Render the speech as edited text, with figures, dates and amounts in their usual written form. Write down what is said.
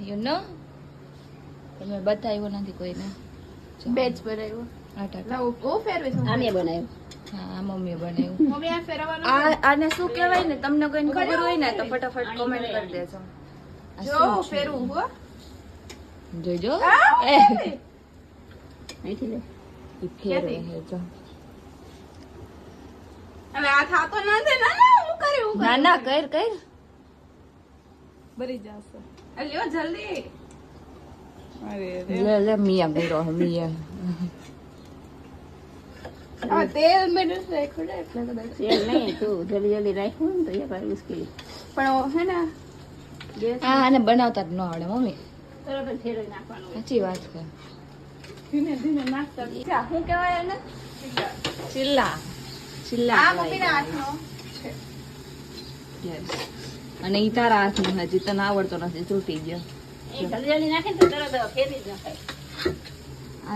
You know તમે બતાવ્યો નથી કોઈને બેચ બનાવ્યો આટા લાવો ઓ ફેરવે છે આમે બનાવ્યું. હા મમ્મીએ બનાવ્યું મમ્મી આ ફેરવવાનું આને શું કહેવાય ને તમને કોઈને ખબર હોય ને તો ફટાફટ કમેન્ટ કરી દેજો જો ફેરવું હો જોજો અહીંથી લે. ઈ ફેરવે છે જો હવે આ થાતો નથી ના ના હું કર્યું ના ના કર ભરી જશે અલ્યો જલ્દી અરે લે લે મિયા ગયો મિયા આ તેલ મેડું રાખ્યું ને એટલે કદાચ તેલ નહીં તું જલ્દી જલ્દી રાખ્યું ને તો એ ભાઈ મુશ્કેલી. પણ હે ને હા આને બનાવતા જ ન આવડે મમ્મી તરત જ ફેરવી નાખવાનું. સાચી વાત છે ધીમે ધીમે નાખતા શું કહેવાય એને ચિલ્લા ચિલ્લા આ મમ્મીના હાથનો છે Yes. અને ઈ તારા હાથનું હજી તને આવડતો નથી તૂટી ગયો એ જલ્દી જલ્દી નાખે ને તો તરત ફેરવી જ નાખાય.